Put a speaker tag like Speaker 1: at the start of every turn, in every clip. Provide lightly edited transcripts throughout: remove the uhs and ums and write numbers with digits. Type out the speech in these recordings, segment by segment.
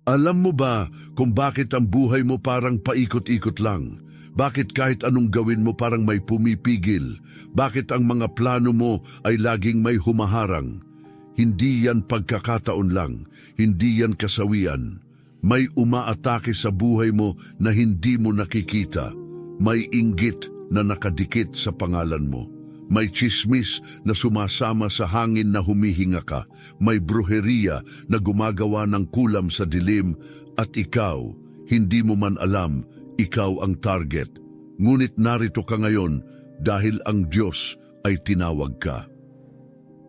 Speaker 1: Alam mo ba kung bakit ang buhay mo parang paikot-ikot lang? Bakit kahit anong gawin mo parang may pumipigil? Bakit ang mga plano mo ay laging may humaharang? Hindi yan pagkakataon lang, hindi yan kasawian. May umaatake sa buhay mo na hindi mo nakikita. May inggit na nakadikit sa pangalan mo. May tsismis na sumasama sa hangin na humihinga ka. May bruheriya na gumagawa ng kulam sa dilim at ikaw, hindi mo man alam, ikaw ang target. Ngunit narito ka ngayon dahil ang Diyos ay tinawag ka.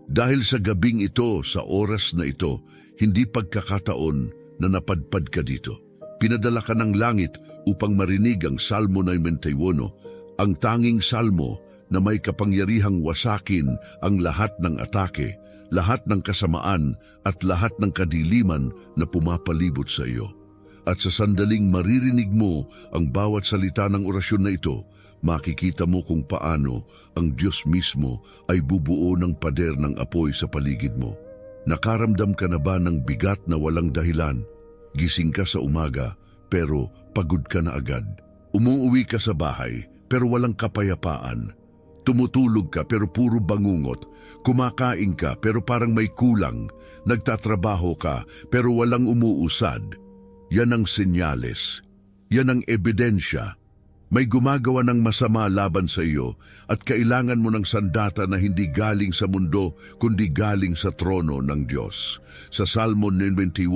Speaker 1: Dahil sa gabing ito, sa oras na ito, hindi pagkakataon na napadpad ka dito. Pinadala ka ng langit upang marinig ang Salmo 91, ang tanging salmo na may kapangyarihang wasakin ang lahat ng atake, lahat ng kasamaan at lahat ng kadiliman na pumapalibot sa iyo. At sa sandaling maririnig mo ang bawat salita ng orasyon na ito, makikita mo kung paano ang Diyos mismo ay bubuo ng pader ng apoy sa paligid mo. Nakaramdam ka na ba ng bigat na walang dahilan? Gising ka sa umaga pero pagod ka na agad. Umuuwi ka sa bahay pero walang kapayapaan. Tumutulog ka pero puro bangungot. Kumakain ka pero parang may kulang. Nagtatrabaho ka pero walang umuusad. Yan ang senyales. Yan ang ebidensya. May gumagawa ng masama laban sa iyo at kailangan mo ng sandata na hindi galing sa mundo kundi galing sa trono ng Diyos. Sa Salmo 91,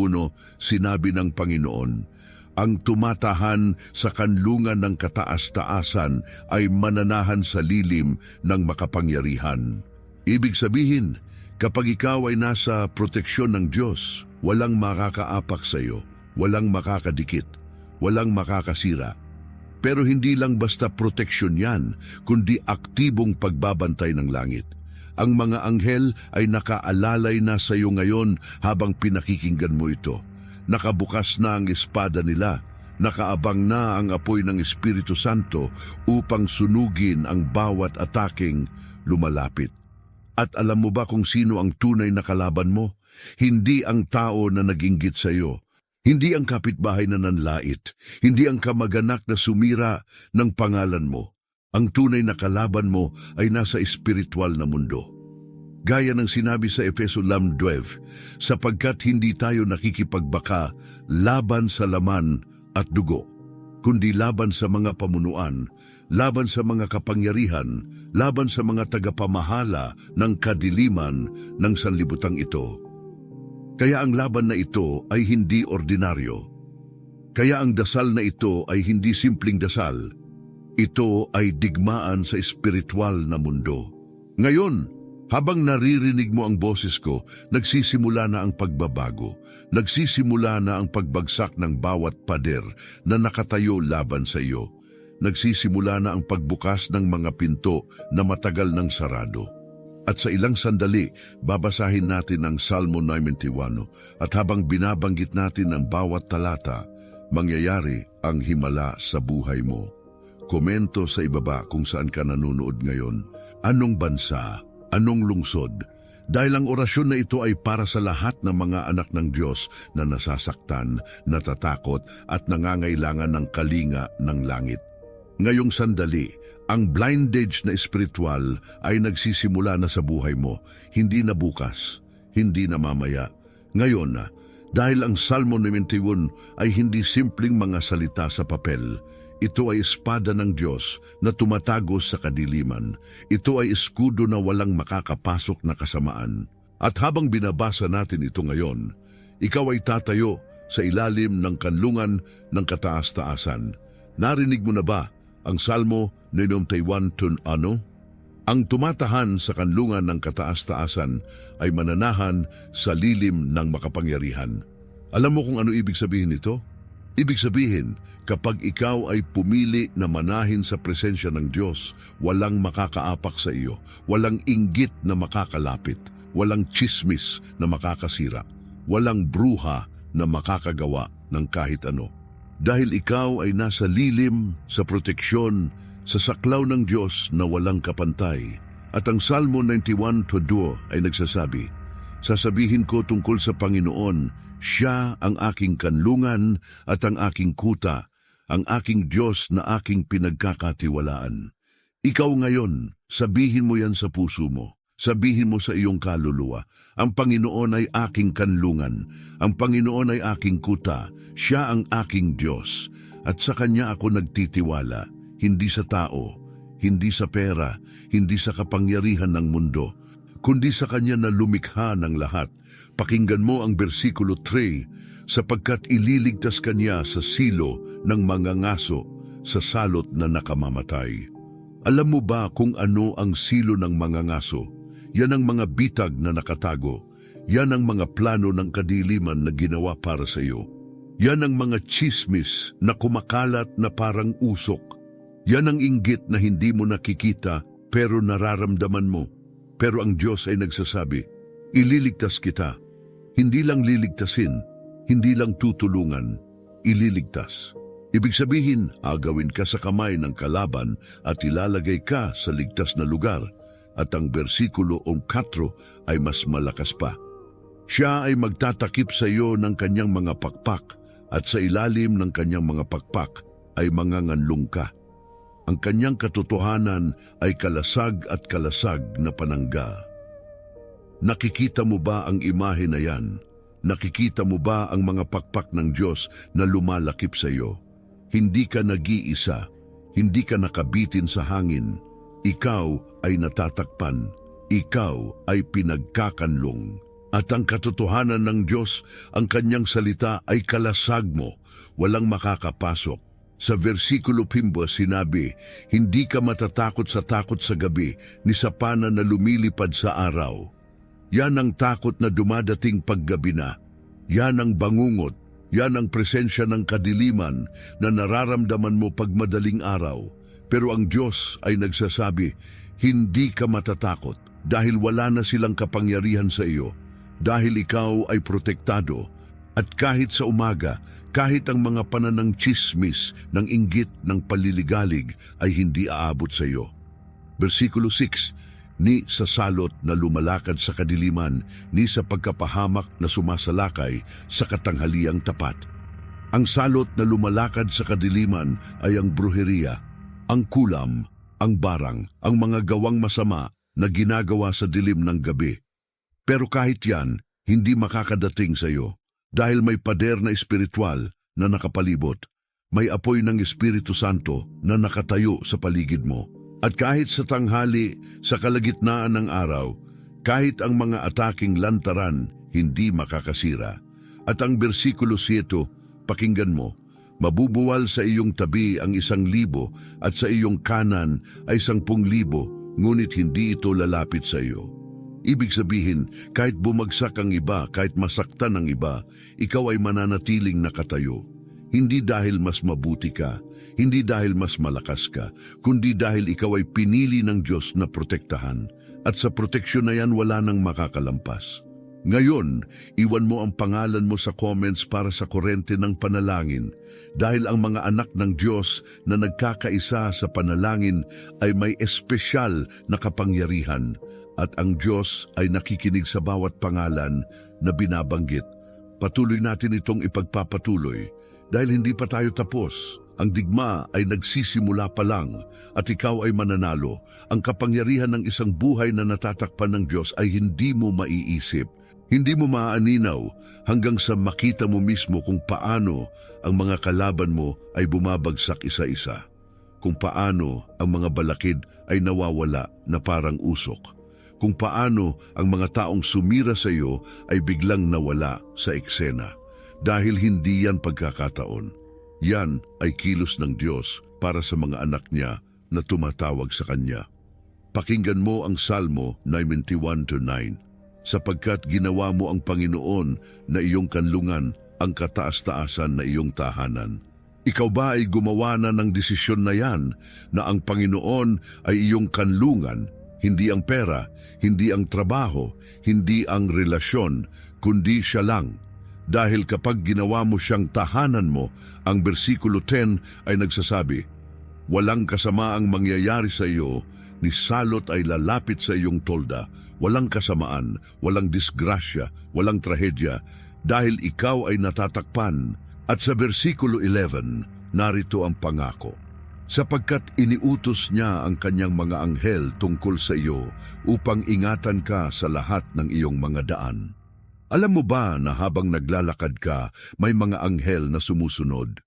Speaker 1: sinabi ng Panginoon, ang tumatahan sa kanlungan ng kataas-taasan ay mananahan sa lilim ng makapangyarihan. Ibig sabihin, kapag ikaw ay nasa proteksyon ng Diyos, walang makakaapak sa iyo, walang makakadikit, walang makakasira. Pero hindi lang basta proteksyon yan, kundi aktibong pagbabantay ng langit. Ang mga anghel ay nakaalalay na sa iyo ngayon habang pinakikinggan mo ito. Nakabukas na ang espada nila, nakaabang na ang apoy ng Espiritu Santo upang sunugin ang bawat ataking lumalapit. At alam mo ba kung sino ang tunay na kalaban mo? Hindi ang tao na nag-inggit sa iyo. Hindi ang kapitbahay na nanlait, hindi ang kamag-anak na sumira ng pangalan mo. Ang tunay na kalaban mo ay nasa espiritual na mundo. Gaya ng sinabi sa Efeso 9:12, sapagkat hindi tayo nakikipagbaka laban sa laman at dugo, kundi laban sa mga pamunuan, laban sa mga kapangyarihan, laban sa mga tagapamahala ng kadiliman ng sanlibutan ito. Kaya ang laban na ito ay hindi ordinaryo. Kaya ang dasal na ito ay hindi simpleng dasal. Ito ay digmaan sa espiritual na mundo. Ngayon, habang naririnig mo ang boses ko, nagsisimula na ang pagbabago. Nagsisimula na ang pagbagsak ng bawat pader na nakatayo laban sa iyo. Nagsisimula na ang pagbukas ng mga pinto na matagal nang sarado. At sa ilang sandali, babasahin natin ang Salmo 91 at habang binabanggit natin ang bawat talata, mangyayari ang himala sa buhay mo. Komento sa ibaba kung saan ka nanonood ngayon. Anong bansa? Anong lungsod? Dahil ang orasyon na ito ay para sa lahat ng mga anak ng Diyos na nasasaktan, natatakot at nangangailangan ng kalinga ng langit. Ngayong sandali, ang blindage na espiritual ay nagsisimula na sa buhay mo, hindi na bukas, hindi na mamaya. Ngayon na, dahil ang Salmo 91 ay hindi simpleng mga salita sa papel. Ito ay espada ng Diyos na tumatagos sa kadiliman. Ito ay eskudo na walang makakapasok na kasamaan. At habang binabasa natin ito ngayon, ikaw ay tatayo sa ilalim ng kanlungan ng kataas-taasan. Narinig mo na ba ang Salmo 91 ano? Ang tumatahan sa kanlungan ng kataas-taasan ay mananahan sa lilim ng makapangyarihan. Alam mo kung ano ibig sabihin nito? Ibig sabihin, kapag ikaw ay pumili na manahin sa presensya ng Diyos, walang makakaapak sa iyo, walang inggit na makakalapit, walang tsismis na makakasira, walang bruha na makakagawa ng kahit ano. Dahil ikaw ay nasa lilim, sa proteksyon, sa saklaw ng Diyos na walang kapantay. At ang Salmo 91:2 ay nagsasabi, Sasabihin ko tungkol sa Panginoon, siya ang aking kanlungan at ang aking kuta, ang aking Diyos na aking pinagkakatiwalaan. Ikaw ngayon, sabihin mo yan sa puso mo. Sabihin mo sa iyong kaluluwa, ang Panginoon ay aking kanlungan, ang Panginoon ay aking kuta, siya ang aking Diyos, at sa Kanya ako nagtitiwala, hindi sa tao, hindi sa pera, hindi sa kapangyarihan ng mundo, kundi sa Kanya na lumikha ng lahat. Pakinggan mo ang bersikulo 3, sapagkat ililigtas Kanya sa silo ng mga ngaso, sa salot na nakamamatay. Alam mo ba kung ano ang silo ng mga ngaso? Yan ang mga bitag na nakatago. Yan ang mga plano ng kadiliman na ginawa para sa iyo. Yan ang mga chismis na kumakalat na parang usok. Yan ang inggit na hindi mo nakikita pero nararamdaman mo. Pero ang Diyos ay nagsasabi, ililigtas kita. Hindi lang liligtasin, hindi lang tutulungan, ililigtas. Ibig sabihin, agawin ka sa kamay ng kalaban at ilalagay ka sa ligtas na lugar. At ang bersikulo 4 ay mas malakas pa. Siya ay magtatakip sa iyo ng kanyang mga pakpak at sa ilalim ng kanyang mga pakpak ay manganganlong ka. Ang kanyang katotohanan ay kalasag at kalasag na panangga. Nakikita mo ba ang imahe na yan? Nakikita mo ba ang mga pakpak ng Diyos na lumalakip sa iyo? Hindi ka nag-iisa, hindi ka nakabitin sa hangin. Ikaw ay natatakpan, ikaw ay pinagkakanlong. At ang katotohanan ng Diyos, ang kanyang salita ay kalasag mo, walang makakapasok. Sa versikulo 5 sinabi, hindi ka matatakot sa takot sa gabi, ni sa pana na lumilipad sa araw. Yan ang takot na dumadating paggabi na. Yan ang bangungot, yan ang presensya ng kadiliman na nararamdaman mo pag madaling araw. Pero ang Diyos ay nagsasabi, hindi ka matatakot dahil wala na silang kapangyarihan sa iyo, dahil ikaw ay protektado. At kahit sa umaga, kahit ang mga pananang chismis ng inggit ng paliligalig ay hindi aabot sa iyo. Versikulo 6, ni sa salot na lumalakad sa kadiliman, ni sa pagkapahamak na sumasalakay sa katanghaliang tapat. Ang salot na lumalakad sa kadiliman ay ang bruheriya, ang kulam, ang barang, ang mga gawang masama na ginagawa sa dilim ng gabi. Pero kahit yan, hindi makakadating sa iyo dahil may pader na espiritual na nakapalibot. May apoy ng Espiritu Santo na nakatayo sa paligid mo. At kahit sa tanghali, sa kalagitnaan ng araw, kahit ang mga ataking lantaran, hindi makakasira. At ang bersikulo 7, pakinggan mo, mabubuwal sa iyong tabi ang 1,000 at sa iyong kanan ay 10,000, ngunit hindi ito lalapit sa iyo. Ibig sabihin, kahit bumagsak ang iba, kahit masaktan ang iba, ikaw ay mananatiling nakatayo. Hindi dahil mas mabuti ka, hindi dahil mas malakas ka, kundi dahil ikaw ay pinili ng Diyos na protektahan. At sa proteksyon na yan wala nang makakalampas. Ngayon, iwan mo ang pangalan mo sa comments para sa kurente ng panalangin. Dahil ang mga anak ng Diyos na nagkakaisa sa panalangin ay may espesyal na kapangyarihan. At ang Diyos ay nakikinig sa bawat pangalan na binabanggit. Patuloy natin itong ipagpapatuloy dahil hindi pa tayo tapos. Ang digma ay nagsisimula pa lang at ikaw ay mananalo. Ang kapangyarihan ng isang buhay na natatakpan ng Diyos ay hindi mo maiisip. Hindi mo maaaninaw hanggang sa makita mo mismo kung paano ang mga kalaban mo ay bumabagsak isa-isa. Kung paano ang mga balakid ay nawawala na parang usok. Kung paano ang mga taong sumira sa iyo ay biglang nawala sa eksena. Dahil hindi yan pagkakataon. Yan ay kilos ng Diyos para sa mga anak niya na tumatawag sa Kanya. Pakinggan mo ang Salmo 91-9. Sapagkat ginawa mo ang Panginoon na iyong kanlungan, ang kataas-taasan na iyong tahanan. Ikaw ba ay gumawa na ng desisyon na yan na ang Panginoon ay iyong kanlungan, hindi ang pera, hindi ang trabaho, hindi ang relasyon, kundi siya lang. Dahil kapag ginawa mo siyang tahanan mo, ang bersikulo 10 ay nagsasabi, walang kasamaang mangyayari sa iyo ni salot ay lalapit sa iyong tolda. Walang kasamaan, walang disgrasya, walang trahedya, dahil ikaw ay natatakpan. At sa versikulo 11, narito ang pangako. Sapagkat iniutos niya ang kanyang mga anghel tungkol sa iyo upang ingatan ka sa lahat ng iyong mga daan. Alam mo ba na habang naglalakad ka, may mga anghel na sumusunod?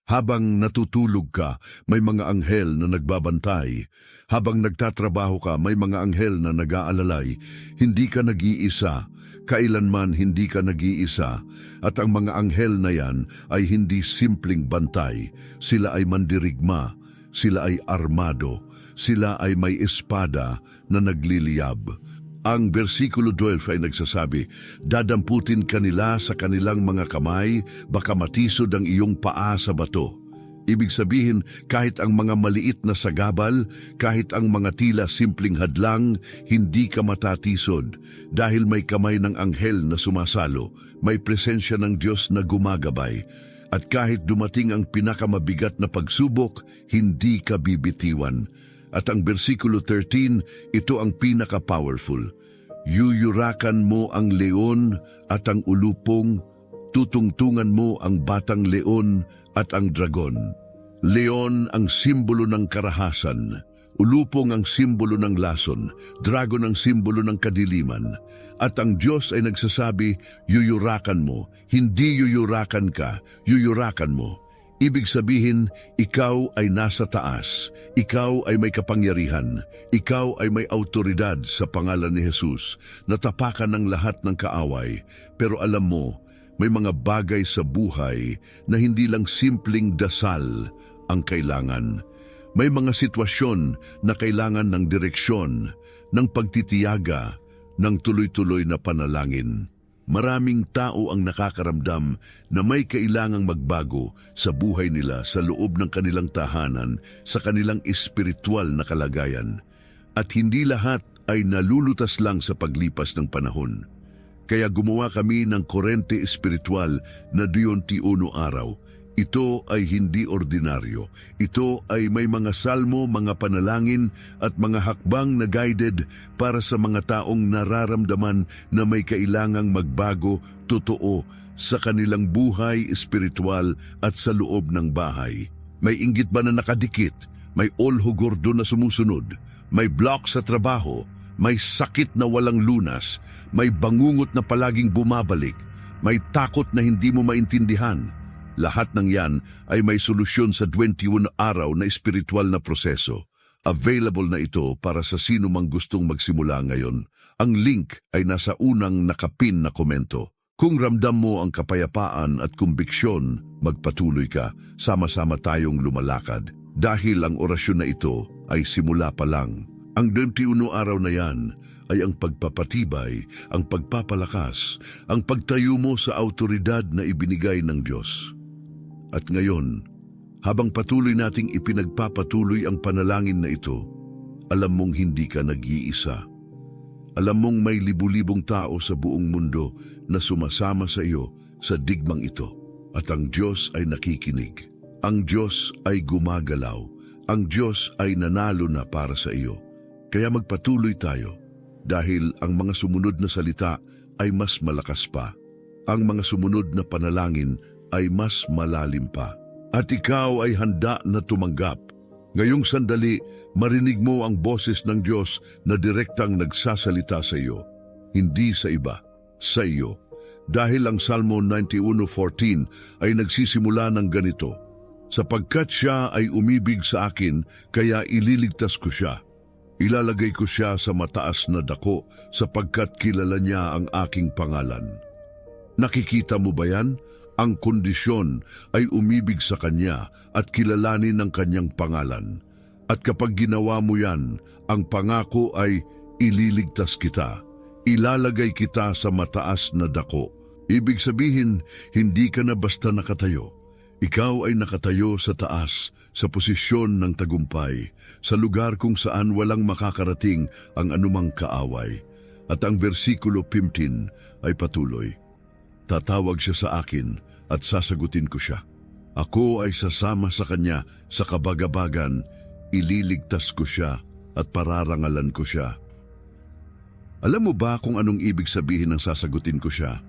Speaker 1: Habang natutulog ka, may mga anghel na nagbabantay. Habang nagtatrabaho ka, may mga anghel na nag-aalalay. Hindi ka nag-iisa, kailanman hindi ka nag-iisa. At ang mga anghel na yan ay hindi simpleng bantay. Sila ay mandirigma, sila ay armado, sila ay may espada na nagliliyab. Ang versikulo 12 ay nagsasabi, dadamputin kanila sa kanilang mga kamay, baka matisod ang iyong paa sa bato. Ibig sabihin, kahit ang mga maliit na sagabal, kahit ang mga tila simpleng hadlang, hindi ka matatisod dahil may kamay ng anghel na sumasalo, may presensya ng Diyos na gumagabay. At kahit dumating ang pinakamabigat na pagsubok, hindi ka bibitiwan. At ang versikulo 13, ito ang pinaka-powerful. Yuyurakan mo ang leon at ang ulupong, tutungtungan mo ang batang leon at ang dragon. Leon ang simbolo ng karahasan, ulupong ang simbolo ng lason, dragon ang simbolo ng kadiliman. At ang Diyos ay nagsasabi, yuyurakan mo, hindi yuyurakan ka, yuyurakan mo. Ibig sabihin, ikaw ay nasa taas, ikaw ay may kapangyarihan, ikaw ay may autoridad sa pangalan ni Jesus, natapakan ng lahat ng kaaway. Pero alam mo, may mga bagay sa buhay na hindi lang simpleng dasal ang kailangan. May mga sitwasyon na kailangan ng direksyon, ng pagtitiyaga, ng tuloy-tuloy na panalangin. Maraming tao ang nakakaramdam na may kailangang magbago sa buhay nila sa loob ng kanilang tahanan, sa kanilang espiritual na kalagayan. At hindi lahat ay nalulutas lang sa paglipas ng panahon. Kaya gumawa kami ng kurente espiritual na 21 araw. Ito ay hindi ordinaryo. Ito ay may mga salmo, mga panalangin at mga hakbang na guided para sa mga taong nararamdaman na may kailangang magbago totoo sa kanilang buhay espiritual at sa loob ng bahay. May inggit ba na nakadikit? May olhogordo na sumusunod? May block sa trabaho? May sakit na walang lunas? May bangungot na palaging bumabalik? May takot na hindi mo maintindihan? Lahat ng yan ay may solusyon sa 21 araw na espiritual na proseso. Available na ito para sa sino mang gustong magsimula ngayon. Ang link ay nasa unang nakapin na komento. Kung ramdam mo ang kapayapaan at kumbiksyon, magpatuloy ka. Sama-sama tayong lumalakad. Dahil ang orasyon na ito ay simula pa lang. Ang 21 araw na yan ay ang pagpapatibay, ang pagpapalakas, ang pagtayo mo sa autoridad na ibinigay ng Diyos. At ngayon, habang patuloy nating ipinagpapatuloy ang panalangin na ito, alam mong hindi ka nag-iisa. Alam mong may libu-libong tao sa buong mundo na sumasama sa iyo sa digmang ito. At ang Diyos ay nakikinig. Ang Diyos ay gumagalaw. Ang Diyos ay nanalo na para sa iyo. Kaya magpatuloy tayo dahil ang mga sumunod na salita ay mas malakas pa. Ang mga sumunod na panalangin ay mas malalim pa. At ikaw ay handa na tumanggap. Ngayong sandali, marinig mo ang boses ng Diyos na direktang nagsasalita sa iyo. Hindi sa iba, sa iyo. Dahil ang Salmo 91:14 ay nagsisimula ng ganito, sapagkat siya ay umibig sa akin, kaya ililigtas ko siya. Ilalagay ko siya sa mataas na dako, sapagkat kilala niya ang aking pangalan. Nakikita mo ba yan? Ang kondisyon ay umibig sa Kanya at kilalanin ang Kanyang pangalan. At kapag ginawa mo yan, ang pangako ay ililigtas kita. Ilalagay kita sa mataas na dako. Ibig sabihin, hindi ka na basta nakatayo. Ikaw ay nakatayo sa taas, sa posisyon ng tagumpay, sa lugar kung saan walang makakarating ang anumang kaaway. At ang versikulo 15 ay patuloy. Tatawag siya sa akin at sasagutin ko siya. Ako ay sasama sa kanya sa kabagabagan, ililigtas ko siya at pararangalan ko siya. Alam mo ba kung anong ibig sabihin ng sasagutin ko siya?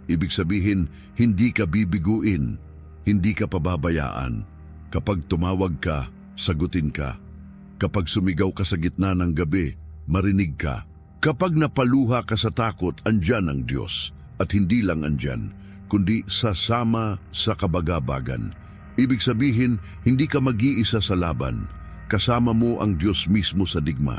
Speaker 1: Ibig sabihin, hindi ka bibiguin, hindi ka pababayaan. Kapag tumawag ka, sagutin ka. Kapag sumigaw ka sa gitna ng gabi, marinig ka. Kapag napaluha ka sa takot, andyan ang Diyos. At hindi lang andyan, kundi sasama sa kabagabagan. Ibig sabihin, hindi ka mag-iisa sa laban. Kasama mo ang Diyos mismo sa digma.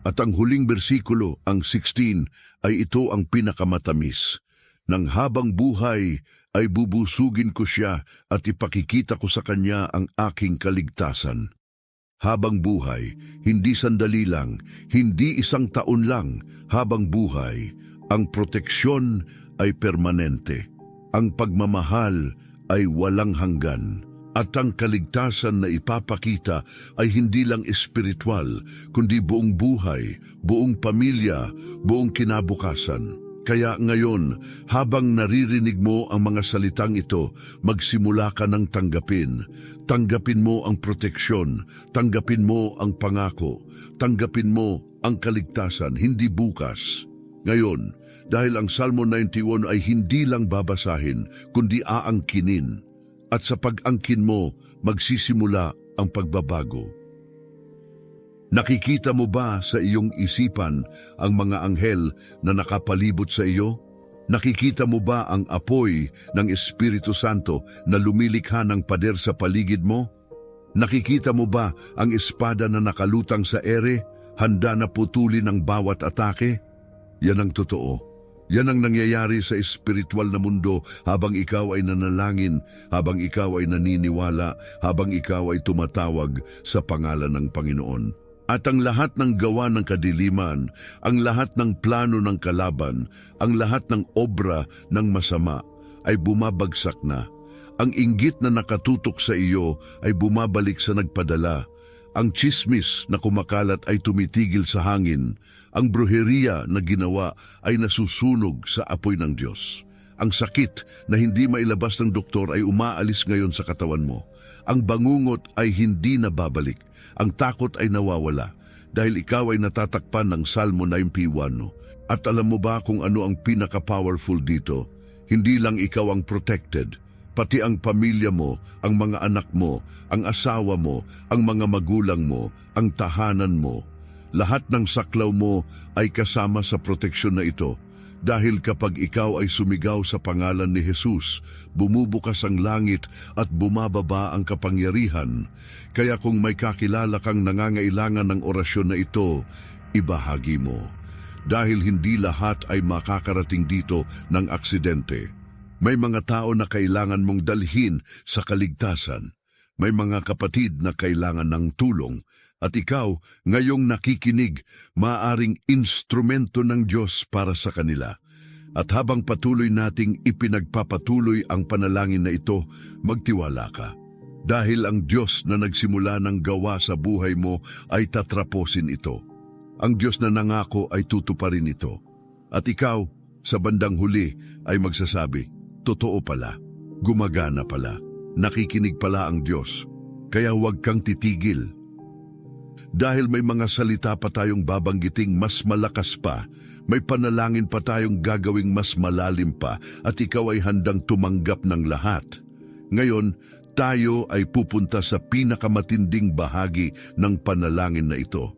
Speaker 1: At ang huling bersikulo, ang 16, ay ito ang pinakamatamis. Nang habang buhay ay bubusugin ko siya at ipakikita ko sa kanya ang aking kaligtasan. Habang buhay, hindi sandali lang, hindi isang taon lang. Habang buhay, ang proteksyon ay permanente. Ang pagmamahal ay walang hanggan. At ang kaligtasan na ipapakita ay hindi lang espiritual, kundi buong buhay, buong pamilya, buong kinabukasan. Kaya ngayon, habang naririnig mo ang mga salitang ito, magsimula ka ng tanggapin. Tanggapin mo ang proteksyon, tanggapin mo ang pangako, tanggapin mo ang kaligtasan, hindi bukas. Ngayon, dahil ang Salmo 91 ay hindi lang babasahin, kundi aangkinin. At sa pag-angkin mo, magsisimula ang pagbabago. Nakikita mo ba sa iyong isipan ang mga anghel na nakapalibot sa iyo? Nakikita mo ba ang apoy ng Espiritu Santo na lumilikha ng pader sa paligid mo? Nakikita mo ba ang espada na nakalutang sa ere, handa na putulin ang bawat atake? Yan ang totoo. Yan ang nangyayari sa espiritual na mundo habang ikaw ay nanalangin, habang ikaw ay naniniwala, habang ikaw ay tumatawag sa pangalan ng Panginoon. At ang lahat ng gawa ng kadiliman, ang lahat ng plano ng kalaban, ang lahat ng obra ng masama ay bumabagsak na. Ang inggit na nakatutok sa iyo ay bumabalik sa nagpadala. Ang tsismis na kumakalat ay tumitigil sa hangin. Ang bruheriya na ginawa ay nasusunog sa apoy ng Diyos. Ang sakit na hindi mailabas ng doktor ay umaalis ngayon sa katawan mo. Ang bangungot ay hindi na babalik. Ang takot ay nawawala dahil ikaw ay natatakpan ng Salmo 91. At alam mo ba kung ano ang pinaka-powerful dito? Hindi lang ikaw ang protected, pati ang pamilya mo, ang mga anak mo, ang asawa mo, ang mga magulang mo, ang tahanan mo. Lahat ng saklaw mo ay kasama sa proteksyon na ito. Dahil kapag ikaw ay sumigaw sa pangalan ni Jesus, bumubukas ang langit at bumababa ang kapangyarihan. Kaya kung may kakilala kang nangangailangan ng orasyon na ito, ibahagi mo. Dahil hindi lahat ay makakarating dito ng aksidente. May mga tao na kailangan mong dalhin sa kaligtasan. May mga kapatid na kailangan ng tulong. At ikaw, ngayong nakikinig, maaring instrumento ng Diyos para sa kanila. At habang patuloy nating ipinagpapatuloy ang panalangin na ito, magtiwala ka. Dahil ang Diyos na nagsimula ng gawa sa buhay mo ay tatraposin ito. Ang Diyos na nangako ay tutuparin ito. At ikaw, sa bandang huli, ay magsasabi, totoo pala, gumagana pala, nakikinig pala ang Diyos. Kaya huwag kang titigil. Dahil may mga salita pa tayong babanggiting mas malakas pa, may panalangin pa tayong gagawing mas malalim pa, at ikaw ay handang tumanggap ng lahat. Ngayon, tayo ay pupunta sa pinakamatinding bahagi ng panalangin na ito.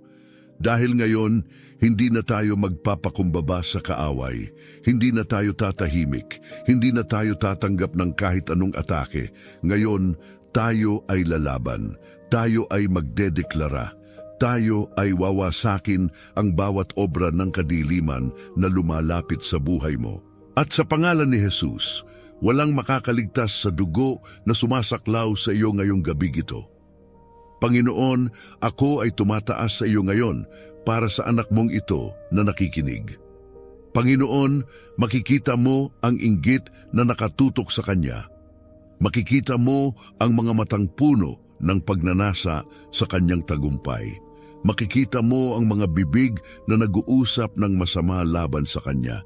Speaker 1: Dahil ngayon, hindi na tayo magpapakumbaba sa kaaway, hindi na tayo tatahimik, hindi na tayo tatanggap ng kahit anong atake. Ngayon, tayo ay lalaban, tayo ay magdedeklara. Tayo ay wawasakin ang bawat obra ng kadiliman na lumalapit sa buhay mo. At sa pangalan ni Jesus, walang makakaligtas sa dugo na sumasaklaw sa iyo ngayong gabing ito. Panginoon, ako ay tumataas sa iyo ngayon para sa anak mong ito na nakikinig. Panginoon, makikita mo ang inggit na nakatutok sa kanya. Makikita mo ang mga matang puno ng pagnanasa sa kanyang tagumpay. Makikita mo ang mga bibig na nag-uusap ng masama laban sa kanya.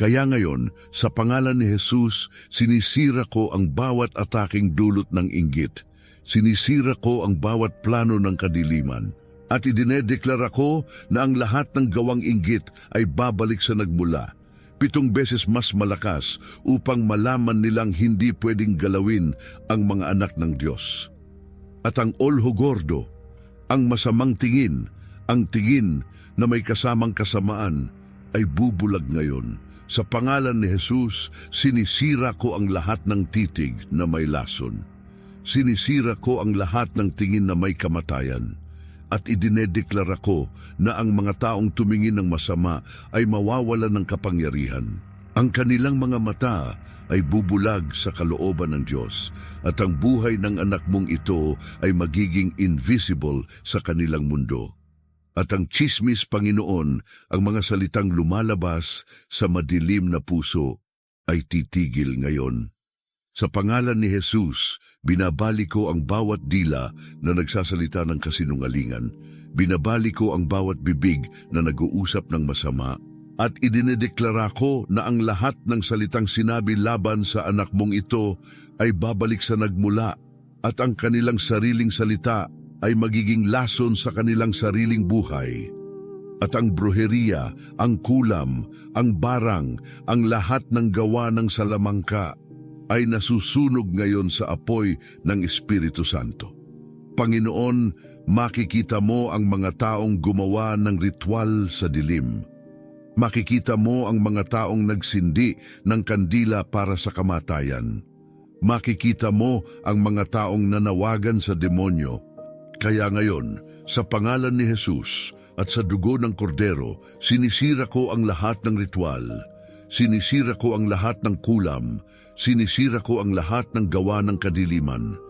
Speaker 1: Kaya ngayon, sa pangalan ni Jesus, sinisira ko ang bawat ataking dulot ng inggit. Sinisira ko ang bawat plano ng kadiliman. At idinedeklara ko na ang lahat ng gawang inggit ay babalik sa nagmula, 7 beses mas malakas upang malaman nilang hindi pwedeng galawin ang mga anak ng Diyos. At ang olho gordo, ang masamang tingin, ang tingin na may kasamang kasamaan, ay bubulag ngayon. Sa pangalan ni Jesus, sinisira ko ang lahat ng titig na may lason. Sinisira ko ang lahat ng tingin na may kamatayan. At idinedeklara ko na ang mga taong tumingin ng masama ay mawawalan ng kapangyarihan. Ang kanilang mga mata ay bubulag sa kalooban ng Diyos, at ang buhay ng anak mong ito ay magiging invisible sa kanilang mundo. At ang tsismis, Panginoon, ang mga salitang lumalabas sa madilim na puso ay titigil ngayon. Sa pangalan ni Jesus, binabali ko ang bawat dila na nagsasalita ng kasinungalingan. Binabali ko ang bawat bibig na nag-uusap ng masama. At idinedeklara ko na ang lahat ng salitang sinabi laban sa anak mong ito ay babalik sa nagmula, at ang kanilang sariling salita ay magiging lason sa kanilang sariling buhay. At ang bruheriya, ang kulam, ang barang, ang lahat ng gawa ng salamangka ay nasusunog ngayon sa apoy ng Espiritu Santo. Panginoon, makikita mo ang mga taong gumawa ng ritual sa dilim. Makikita mo ang mga taong nagsindi ng kandila para sa kamatayan. Makikita mo ang mga taong nanawagan sa demonyo. Kaya ngayon, sa pangalan ni Jesus at sa dugo ng Kordero, sinisira ko ang lahat ng ritual. Sinisira ko ang lahat ng kulam. Sinisira ko ang lahat ng gawa ng kadiliman.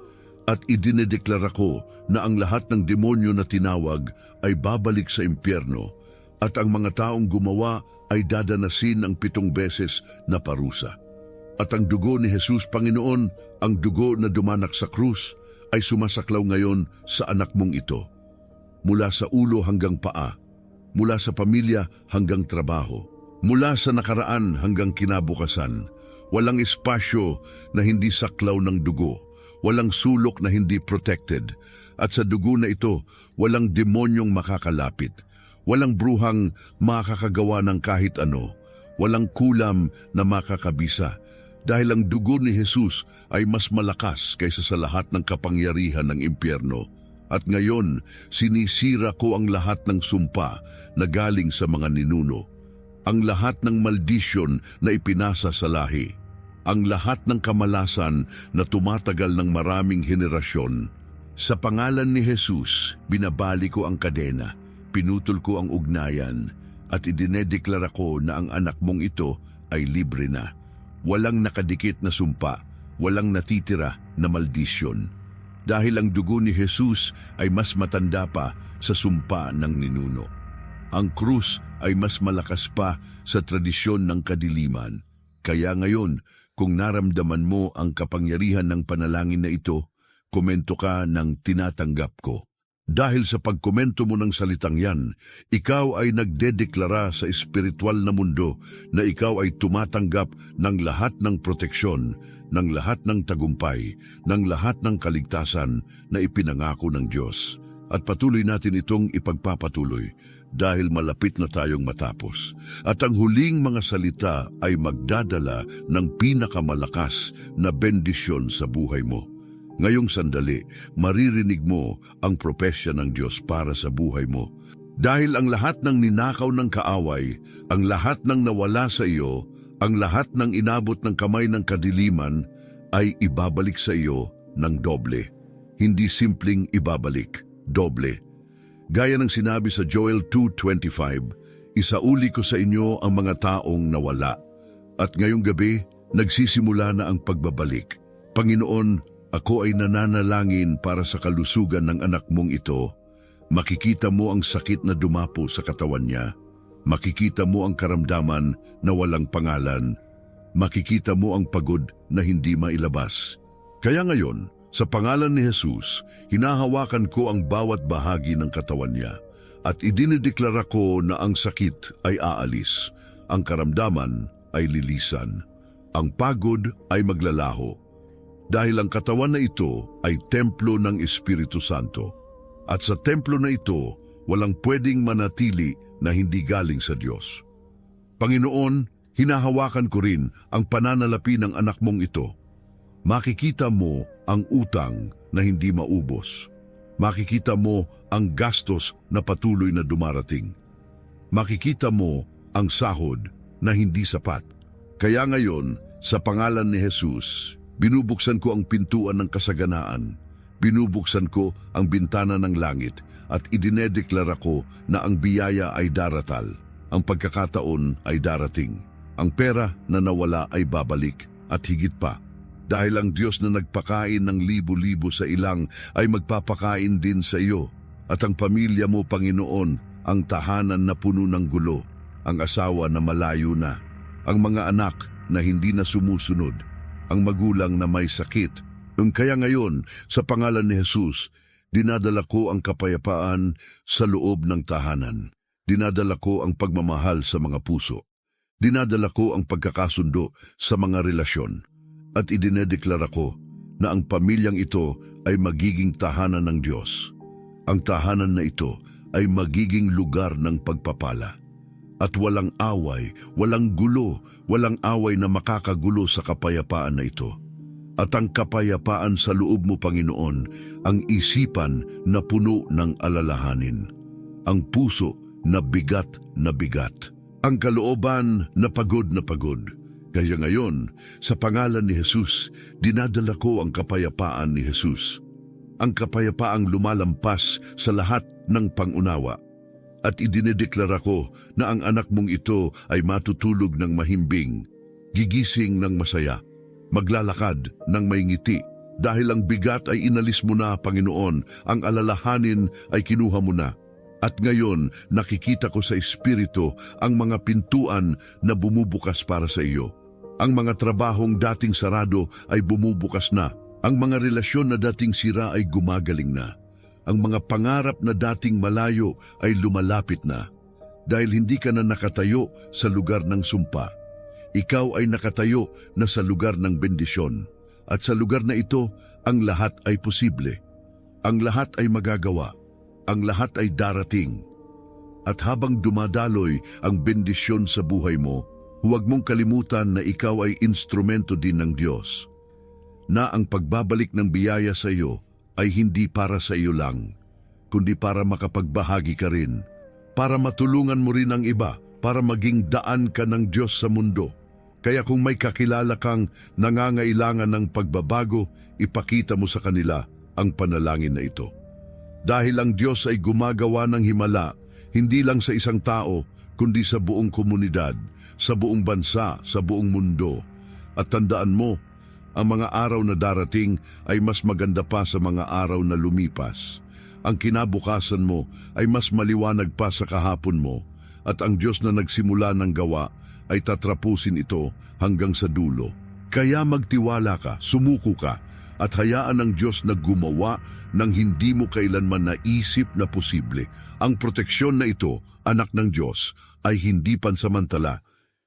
Speaker 1: At idinedeklara ko na ang lahat ng demonyo na tinawag ay babalik sa impyerno, at ang mga taong gumawa ay dadanasin ang 7 beses na parusa. At ang dugo ni Jesus, Panginoon, ang dugo na dumanak sa krus, ay sumasaklaw ngayon sa anak mong ito. Mula sa ulo hanggang paa, mula sa pamilya hanggang trabaho, mula sa nakaraan hanggang kinabukasan, walang espasyo na hindi saklaw ng dugo, walang sulok na hindi protected, at sa dugo na ito, walang demonyong makakalapit, walang bruhang makakagawa ng kahit ano, walang kulam na makakabisa, dahil ang dugo ni Jesus ay mas malakas kaysa sa lahat ng kapangyarihan ng impyerno. At ngayon, sinisira ko ang lahat ng sumpa na galing sa mga ninuno, ang lahat ng maldisyon na ipinasa sa lahi, ang lahat ng kamalasan na tumatagal ng maraming henerasyon. Sa pangalan ni Jesus, binabali ko ang kadena, pinutol ko ang ugnayan, at idinedeklara ko na ang anak mong ito ay libre na. Walang nakadikit na sumpa, walang natitira na maldisyon. Dahil ang dugo ni Jesus ay mas matanda pa sa sumpa ng ninuno. Ang krus ay mas malakas pa sa tradisyon ng kadiliman. Kaya ngayon, kung naramdaman mo ang kapangyarihan ng panalangin na ito, komento ka ng tinatanggap ko. Dahil sa pagkomento mo ng salitang yan, ikaw ay nagdedeklara sa espiritual na mundo na ikaw ay tumatanggap ng lahat ng proteksyon, ng lahat ng tagumpay, ng lahat ng kaligtasan na ipinangako ng Diyos. At patuloy natin itong ipagpapatuloy dahil malapit na tayong matapos. At ang huling mga salita ay magdadala ng pinakamalakas na bendisyon sa buhay mo. Ngayong sandali, maririnig mo ang propesya ng Diyos para sa buhay mo. Dahil ang lahat ng ninakaw ng kaaway, ang lahat ng nawala sa iyo, ang lahat ng inabot ng kamay ng kadiliman, ay ibabalik sa iyo ng doble. Hindi simpleng ibabalik, doble. Gaya ng sinabi sa Joel 2:25, isauli ko sa inyo ang mga taong nawala. At ngayong gabi, nagsisimula na ang pagbabalik. Panginoon, ako ay nananalangin para sa kalusugan ng anak mong ito. Makikita mo ang sakit na dumapo sa katawan niya. Makikita mo ang karamdaman na walang pangalan. Makikita mo ang pagod na hindi mailabas. Kaya ngayon, sa pangalan ni Jesus, hinahawakan ko ang bawat bahagi ng katawan niya at idinideklara ko na ang sakit ay aalis, ang karamdaman ay lilisan, ang pagod ay maglalaho. Dahil ang katawan na ito ay templo ng Espiritu Santo. At sa templo na ito, walang pwedeng manatili na hindi galing sa Diyos. Panginoon, hinahawakan ko rin ang pananalapi ng anak mong ito. Makikita mo ang utang na hindi maubos. Makikita mo ang gastos na patuloy na dumarating. Makikita mo ang sahod na hindi sapat. Kaya ngayon, sa pangalan ni Jesus, binubuksan ko ang pintuan ng kasaganaan. Binubuksan ko ang bintana ng langit at idinedeklara ko na ang biyaya ay daratal. Ang pagkakataon ay darating. Ang pera na nawala ay babalik at higit pa. Dahil ang Diyos na nagpakain ng libo-libo sa ilang ay magpapakain din sa iyo. At ang pamilya mo, Panginoon, ang tahanan na puno ng gulo, ang asawa na malayo na, ang mga anak na hindi na sumusunod, ang magulang na may sakit. Kaya ngayon, sa pangalan ni Jesus, dinadala ko ang kapayapaan sa loob ng tahanan. Dinadala ko ang pagmamahal sa mga puso. Dinadala ko ang pagkakasundo sa mga relasyon. At idinedeklara ko na ang pamilyang ito ay magiging tahanan ng Diyos. Ang tahanan na ito ay magiging lugar ng pagpapala. At walang away, walang gulo, walang away na makakagulo sa kapayapaan na ito. At ang kapayapaan sa loob mo, Panginoon, ang isipan na puno ng alalahanin. Ang puso na bigat, ang kalooban na pagod. Kaya ngayon, sa pangalan ni Jesus, dinadala ko ang kapayapaan ni Jesus. Ang kapayapaang lumalampas sa lahat ng pangunawa. At idinedeklara ko na ang anak mong ito ay matutulog ng mahimbing, gigising ng masaya, maglalakad ng may ngiti. Dahil ang bigat ay inalis mo na, Panginoon, ang alalahanin ay kinuha mo na. At ngayon, nakikita ko sa Espiritu ang mga pintuan na bumubukas para sa iyo. Ang mga trabahong dating sarado ay bumubukas na. Ang mga relasyon na dating sira ay gumagaling na. Ang mga pangarap na dating malayo ay lumalapit na. Dahil hindi ka na nakatayo sa lugar ng sumpa. Ikaw ay nakatayo na sa lugar ng bendisyon. At sa lugar na ito, ang lahat ay posible. Ang lahat ay magagawa. Ang lahat ay darating. At habang dumadaloy ang bendisyon sa buhay mo, huwag mong kalimutan na ikaw ay instrumento din ng Diyos. Na ang pagbabalik ng biyaya sa iyo ay hindi para sa iyo lang, kundi para makapagbahagi ka rin, para matulungan mo rin ang iba, para maging daan ka ng Diyos sa mundo. Kaya kung may kakilala kang nangangailangan ng pagbabago, ipakita mo sa kanila ang panalangin na ito. Dahil ang Diyos ay gumagawa ng himala, hindi lang sa isang tao, kundi sa buong komunidad, sa buong bansa, sa buong mundo. At tandaan mo, ang mga araw na darating ay mas maganda pa sa mga araw na lumipas. Ang kinabukasan mo ay mas maliwanag pa sa kahapon mo, at ang Diyos na nagsimula ng gawa ay tatrapusin ito hanggang sa dulo. Kaya magtiwala ka, sumuko ka, at hayaan ng Diyos na gumawa ng hindi mo kailanman naisip na posible. Ang proteksyon na ito, anak ng Diyos, ay hindi pansamantala.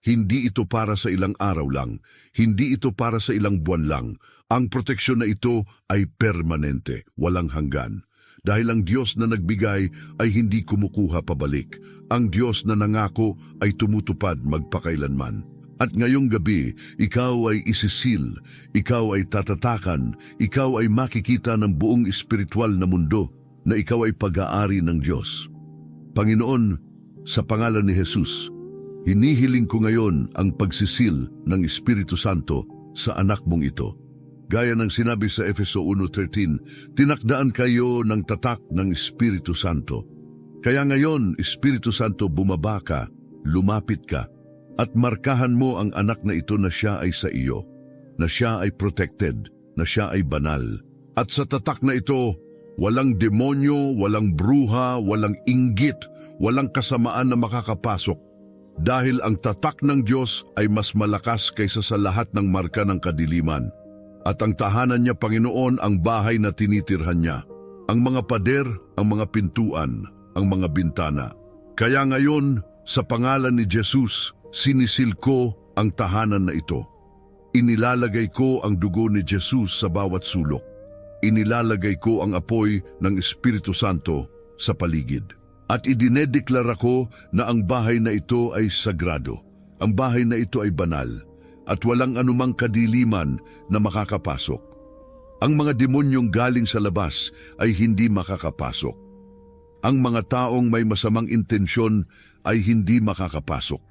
Speaker 1: Hindi ito para sa ilang araw lang. Hindi ito para sa ilang buwan lang. Ang proteksyon na ito ay permanente, walang hanggan. Dahil ang Diyos na nagbigay ay hindi kumukuha pabalik. Ang Diyos na nangako ay tumutupad magpakailanman. At ngayong gabi, ikaw ay isisil, ikaw ay tatatakan, ikaw ay makikita ng buong espiritual na mundo na ikaw ay pag-aari ng Diyos. Panginoon, sa pangalan ni Jesus, hinihiling ko ngayon ang pagsisil ng Espiritu Santo sa anak mong ito. Gaya ng sinabi sa Efeso 1:13, tinakdaan kayo ng tatak ng Espiritu Santo. Kaya ngayon, Espiritu Santo, bumaba ka, lumapit ka, at markahan mo ang anak na ito na siya ay sa iyo, na siya ay protected, na siya ay banal. At sa tatak na ito, walang demonyo, walang bruha, walang inggit, walang kasamaan na makakapasok. Dahil ang tatak ng Diyos ay mas malakas kaysa sa lahat ng marka ng kadiliman. At ang tahanan niya, Panginoon, ang bahay na tinitirhan niya, ang mga pader, ang mga pintuan, ang mga bintana. Kaya ngayon, sa pangalan ni Jesus, sinisil ko ang tahanan na ito. Inilalagay ko ang dugo ni Jesus sa bawat sulok. Inilalagay ko ang apoy ng Espiritu Santo sa paligid. At idinedeklara ko na ang bahay na ito ay sagrado. Ang bahay na ito ay banal at walang anumang kadiliman na makakapasok. Ang mga demonyong galing sa labas ay hindi makakapasok. Ang mga taong may masamang intensyon ay hindi makakapasok.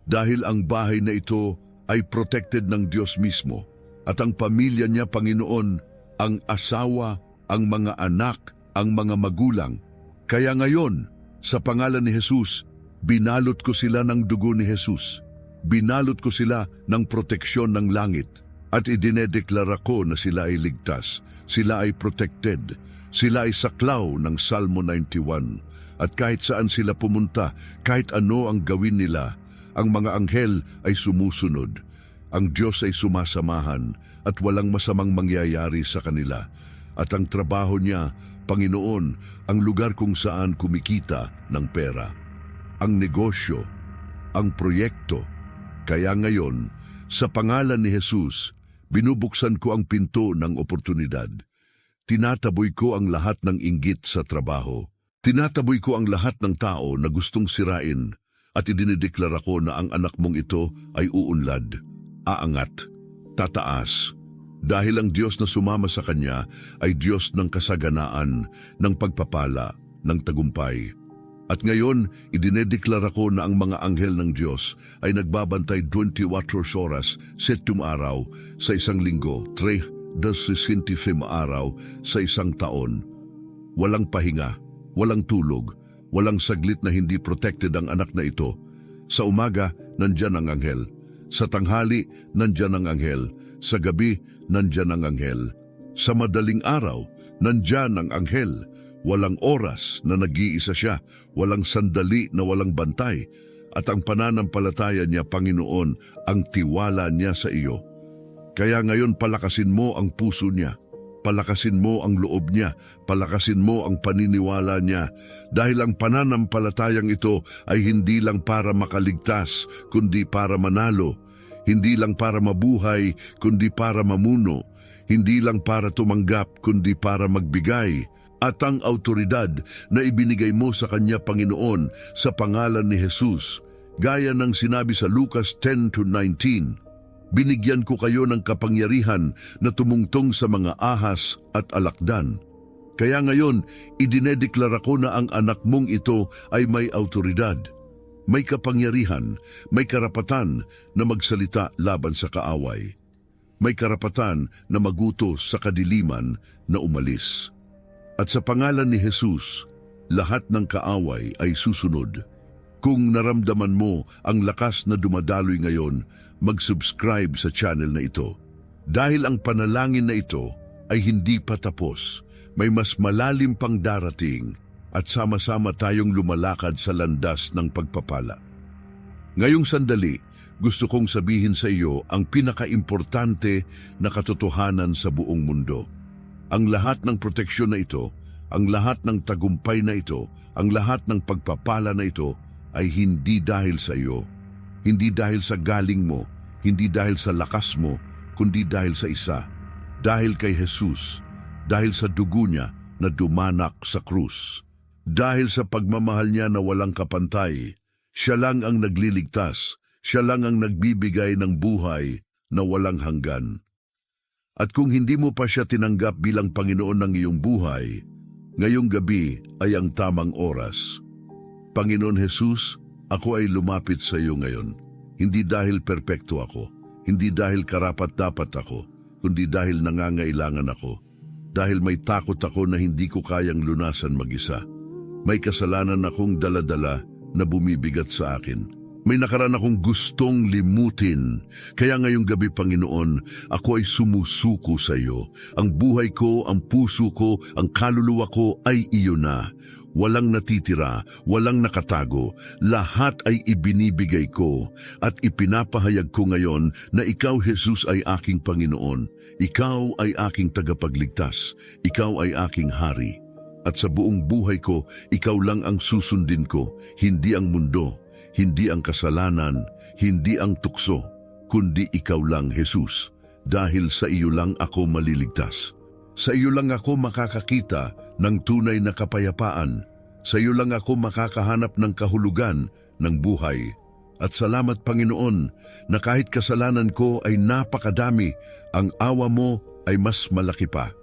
Speaker 1: Dahil ang bahay na ito ay protected ng Diyos mismo at ang pamilya niya, Panginoon, ang asawa, ang mga anak, ang mga magulang. Kaya ngayon, sa pangalan ni Jesus, binalot ko sila ng dugo ni Jesus. Binalot ko sila ng proteksyon ng langit. At idinedeklara ko na sila ay ligtas. Sila ay protected. Sila ay saklaw ng Salmo 91. At kahit saan sila pumunta, kahit ano ang gawin nila, ang mga anghel ay sumusunod. Ang Diyos ay sumasamahan at walang masamang mangyayari sa kanila. At ang trabaho niya, Panginoon, ang lugar kung saan kumikita ng pera, ang negosyo, ang proyekto. Kaya ngayon, sa pangalan ni Jesus, binubuksan ko ang pinto ng oportunidad. Tinataboy ko ang lahat ng inggit sa trabaho. Tinataboy ko ang lahat ng tao na gustong sirain at idinideklara ko na ang anak mong ito ay uunlad, aangat, tataas. Dahil ang Diyos na sumama sa kanya ay Diyos ng kasaganaan, ng pagpapala, ng tagumpay. At ngayon, idinedeklara ko na ang mga anghel ng Diyos ay nagbabantay 24 oras, 7 araw sa isang linggo, 365 araw sa isang taon. Walang pahinga, walang tulog, walang saglit na hindi protected ang anak na ito. Sa umaga, nandyan ang anghel. Sa tanghali, nandyan ang anghel. Sa gabi, nandyan ang anghel. Sa madaling araw, nandyan ang anghel. Walang oras na nag-iisa siya, walang sandali na walang bantay. At ang pananampalataya niya, Panginoon, ang tiwala niya sa iyo. Kaya ngayon palakasin mo ang puso niya. Palakasin mo ang loob niya, palakasin mo ang paniniwala niya, dahil ang pananampalatayang ito ay hindi lang para makaligtas, kundi para manalo. Hindi lang para mabuhay, kundi para mamuno. Hindi lang para tumanggap, kundi para magbigay. At ang autoridad na ibinigay mo sa kanya, Panginoon, sa pangalan ni Jesus, gaya ng sinabi sa Lucas 10:19, binigyan ko kayo ng kapangyarihan na tumungtong sa mga ahas at alakdan. Kaya ngayon, idinedeklara ko na ang anak mong ito ay may autoridad. May kapangyarihan, may karapatan na magsalita laban sa kaaway. May karapatan na magutos sa kadiliman na umalis. At sa pangalan ni Jesus, lahat ng kaaway ay susunod. Kung naramdaman mo ang lakas na dumadaloy ngayon, mag-subscribe sa channel na ito. Dahil ang panalangin na ito ay hindi pa tapos. May mas malalim pang darating at sama-sama tayong lumalakad sa landas ng pagpapala. Ngayong sandali, gusto kong sabihin sa iyo ang pinakaimportante na katotohanan sa buong mundo. Ang lahat ng proteksyon na ito, ang lahat ng tagumpay na ito, ang lahat ng pagpapala na ito ay hindi dahil sa iyo. Hindi dahil sa galing mo, hindi dahil sa lakas mo, kundi dahil sa isa. Dahil kay Jesus, dahil sa dugo niya na dumanak sa krus. Dahil sa pagmamahal niya na walang kapantay, siya lang ang nagliligtas, siya lang ang nagbibigay ng buhay na walang hanggan. At kung hindi mo pa siya tinanggap bilang Panginoon ng iyong buhay, ngayong gabi ay ang tamang oras. Panginoon Jesus, ako ay lumapit sa iyo ngayon. Hindi dahil perpekto ako, hindi dahil karapat-dapat ako, kundi dahil nangangailangan ako. Dahil may takot ako na hindi ko kayang lunasan mag-isa. May kasalanan akong dala-dala na bumibigat sa akin. May nakaraan akong gustong limutin. Kaya ngayong gabi, Panginoon, ako ay sumusuko sa iyo. Ang buhay ko, ang puso ko, ang kaluluwa ko ay iyo na. Walang natitira, walang nakatago. Lahat ay ibinibigay ko at ipinapahayag ko ngayon na ikaw, Jesus, ay aking Panginoon. Ikaw ay aking tagapagligtas. Ikaw ay aking hari. At sa buong buhay ko, ikaw lang ang susundin ko, hindi ang mundo, hindi ang kasalanan, hindi ang tukso, kundi ikaw lang, Jesus. Dahil sa iyo lang ako maliligtas. Sa iyo lang ako makakakita ng tunay na kapayapaan. Sa iyo lang ako makakahanap ng kahulugan ng buhay. At salamat Panginoon na kahit kasalanan ko ay napakadami, ang awa mo ay mas malaki pa.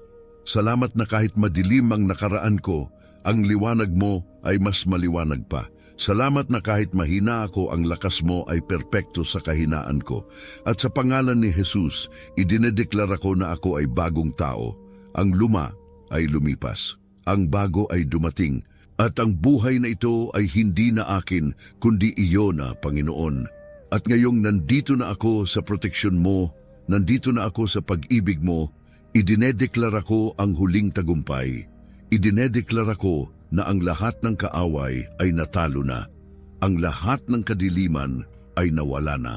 Speaker 1: Salamat na kahit madilim ang nakaraan ko, ang liwanag mo ay mas maliwanag pa. Salamat na kahit mahina ako, ang lakas mo ay perpekto sa kahinaan ko. At sa pangalan ni Jesus, idinedeklara ko na ako ay bagong tao. Ang luma ay lumipas, ang bago ay dumating, at ang buhay na ito ay hindi na akin, kundi iyo na, Panginoon. At ngayong nandito na ako sa proteksyon mo, nandito na ako sa pag-ibig mo, idinedeklara ko ang huling tagumpay. Idinedeklara ko na ang lahat ng kaaway ay natalo na. Ang lahat ng kadiliman ay nawala na.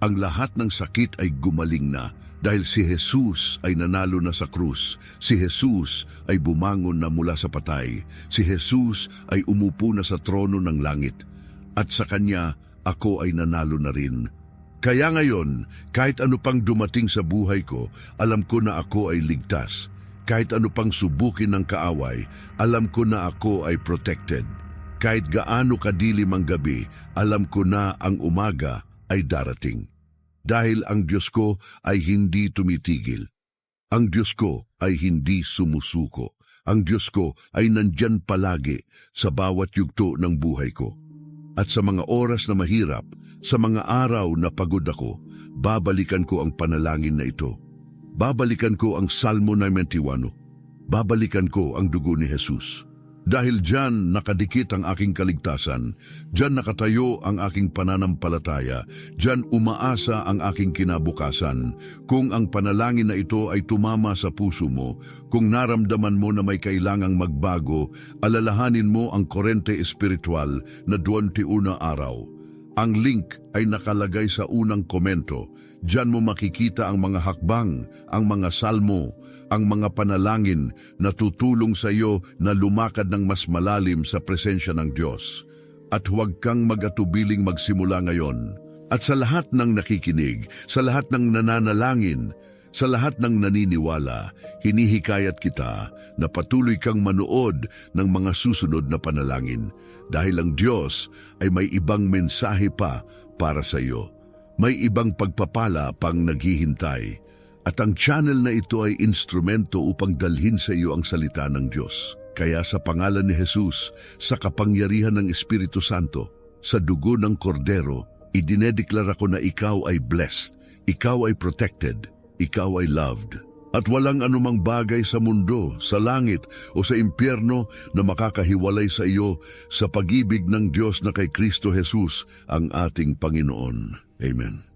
Speaker 1: Ang lahat ng sakit ay gumaling na. Dahil si Jesus ay nanalo na sa krus, si Jesus ay bumangon na mula sa patay, si Jesus ay umupo na sa trono ng langit, at sa Kanya ako ay nanalo na rin. Kaya ngayon, kahit ano pang dumating sa buhay ko, alam ko na ako ay ligtas. Kahit ano pang subukin ng kaaway, alam ko na ako ay protected. Kahit gaano kadilim ang gabi, alam ko na ang umaga ay darating. Dahil ang Diyos ko ay hindi tumitigil. Ang Diyos ko ay hindi sumusuko. Ang Diyos ko ay nandyan palagi sa bawat yugto ng buhay ko. At sa mga oras na mahirap, sa mga araw na pagod ako, babalikan ko ang panalangin na ito. Babalikan ko ang Salmo 91. Babalikan ko ang dugo ni Jesus. Dahil diyan nakadikit ang aking kaligtasan, diyan nakatayo ang aking pananampalataya, diyan umaasa ang aking kinabukasan. Kung ang panalangin na ito ay tumama sa puso mo, kung naramdaman mo na may kailangang magbago, alalahanin mo ang kurente espiritual na 21 araw. Ang link ay nakalagay sa unang komento. Diyan mo makikita ang mga hakbang, ang mga salmo, ang mga panalangin na tutulong sa iyo na lumakad ng mas malalim sa presensya ng Diyos. At huwag kang mag-atubiling magsimula ngayon. At sa lahat ng nakikinig, sa lahat ng nananalangin, sa lahat ng naniniwala, hinihikayat kita na patuloy kang manood ng mga susunod na panalangin dahil ang Diyos ay may ibang mensahe pa para sa iyo. May ibang pagpapala pang naghihintay. At ang channel na ito ay instrumento upang dalhin sa iyo ang salita ng Diyos. Kaya sa pangalan ni Jesus, sa kapangyarihan ng Espiritu Santo, sa dugo ng Kordero, idinedeklara ko na ikaw ay blessed, ikaw ay protected, ikaw ay loved. At walang anumang bagay sa mundo, sa langit o sa impyerno na makakahiwalay sa iyo sa pag-ibig ng Diyos na kay Kristo Jesus ang ating Panginoon. Amen.